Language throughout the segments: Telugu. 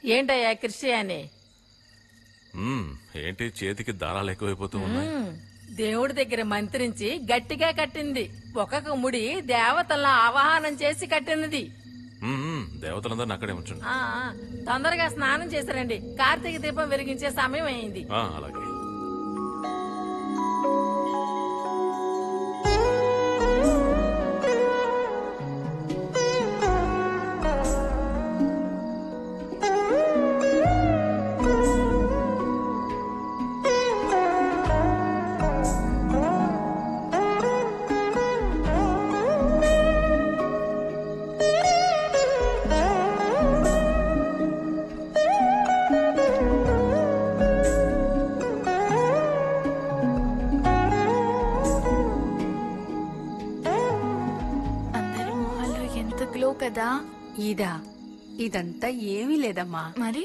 ఏంటయ్యా క్రిస్టియాని? ఏంటి చేతికి దారాలు ఎక్కువైపోతూ ఉన్నాయి? దేవుడి దగ్గర మంత్రించి గట్టిగా కట్టింది. ఒక్కొక్క ముడి దేవతలను ఆవాహనం చేసి కట్టినది. దేవతలందరిని అక్కడే ఉంచండి. తొందరగా స్నానం చేశారండి, కార్తీక దీపం వెలిగించే సమయం అయింది. అలాగే. కదా ఇదా? ఇదంతా ఏమీ లేదమ్మా. మరి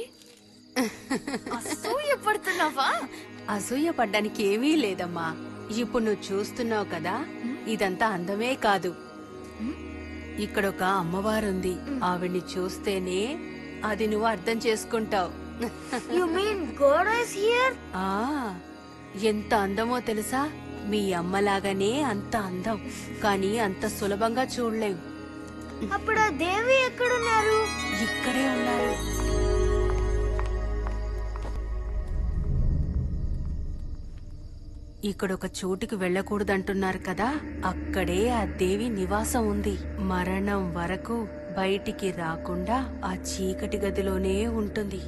అసూయపడుతున్నావా? అసూయపడ్డానికి ఏమీ లేదమ్మా. ఇప్పుడు నువ్వు చూస్తున్నావు కదా, ఇదంతా అందమే కాదు. ఇక్కడొక అమ్మవారుంది. ఆవిడ్ని చూస్తేనే అది నువ్వు అర్థం చేసుకుంటావు. ఎంత అందమో తెలుసా? మీ అమ్మలాగానే అంత అందం, కానీ అంత సులభంగా చూడలేం. అప్పుడు ఆ దేవి ఎక్కడున్నారు? ఇక్కడే ఉన్నారు. ఇక్కడొక చోటుకి వెళ్ళకూడదంటున్నారు కదా, అక్కడే ఆ దేవి నివాసం ఉంది. మరణం వరకు బయటికి రాకుండా ఆ చీకటి గదిలోనే ఉంటుంది.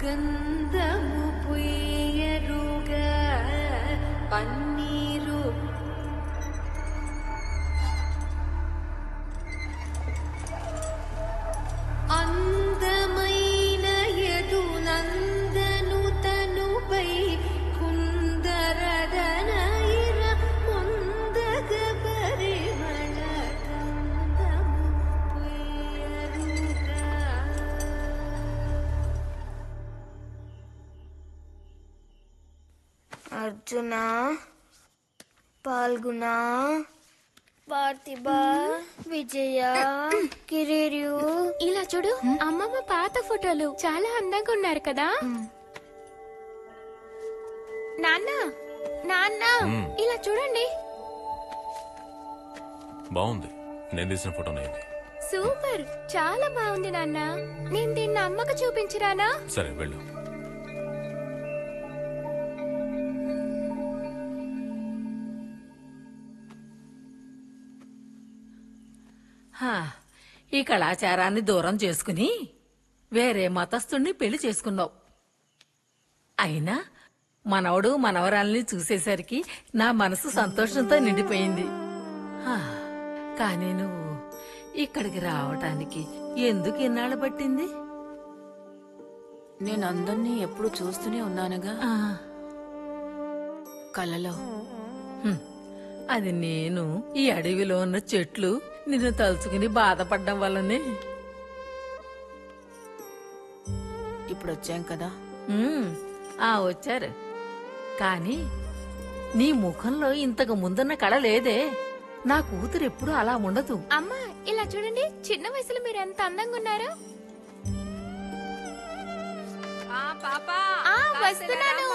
గంధము పుయ్యరుగా పన్నీరు అందమైన యదునందను తనుపై కుందరదనయిర పొందగ పరిమళ గంధము పుయ్యరుగా. అర్జున, పాల్గొన, పార్థిబ, విజయ, కిరీర్యు. ఇలా చూడు, అమ్మమ్మ పాత ఫోటోలు చాలా అందంగా ఉన్నారు కదా. నాన్న నాన్న ఇలా చూడండి. బాగుంది. నేను తీసిన ఫోటోనే ఇది. సూపర్, చాలా బాగుంది నాన్న. నేను దీన్ని అమ్మకు చూపించరానా? సరే వెళ్ళు. ఈ కళాచారాన్ని దూరం చేసుకుని వేరే మతస్థుణ్ణి పెళ్లి చేసుకున్నావు. అయినా మనవడు మనవరాల్ని చూసేసరికి నా మనసు సంతోషంతో నిండిపోయింది. కానీ నువ్వు ఇక్కడికి రావటానికి ఎందుకు ఇన్నాళ్ళు పట్టింది? నేను అందరినీ ఎప్పుడు చూస్తూనే ఉన్నానుగా, కలలో. అది నేను ఈ అడవిలో ఉన్న చెట్లు నిన్ను తలుచుకుని బాధపడ్డం వల్లనే. ఇప్పుడు వచ్చాం కదా. వచ్చారు, కానీ నీ ముఖంలో ఇంతకు ముందున్న కళ లేదే. నా కూతురు ఎప్పుడు అలా ఉండదు. అమ్మా ఇలా చూడండి, చిన్న వయసులో మీరు ఎంత అందంగా ఉన్నారో. వస్తున్నాను.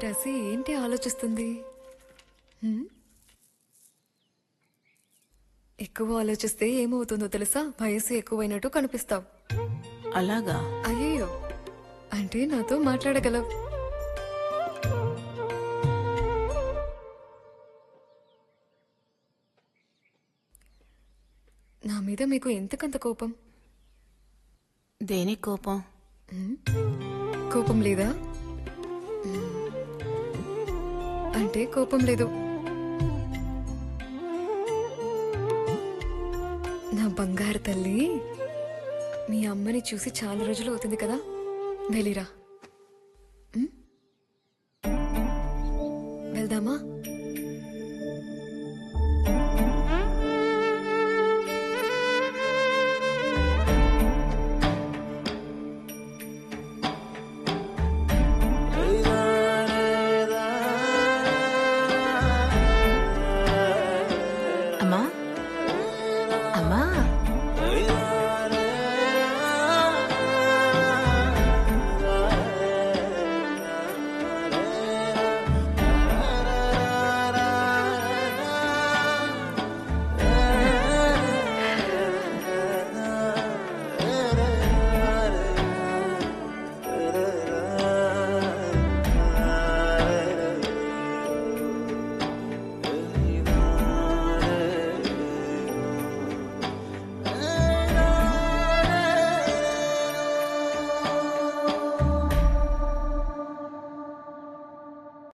రాసి ఏంటి ఆలోచిస్తుంది? ఎక్కువ ఆలోచిస్తే ఏమవుతుందో తెలుసా? వయసు ఎక్కువైనట్టు కనిపిస్తావు. అలాగా? అయ్యో, అంటే నాతో మాట్లాడగలవు. నా మీద మీకు ఎంతకంత కోపం? దేనికి కోపం? కోపం లేదా? అంటే కోపం లేదు. నా బంగారు తల్లి, మీ అమ్మని చూసి చాలా రోజులు అవుతుంది కదా, వెళ్ళిరా. వెళ్దామా?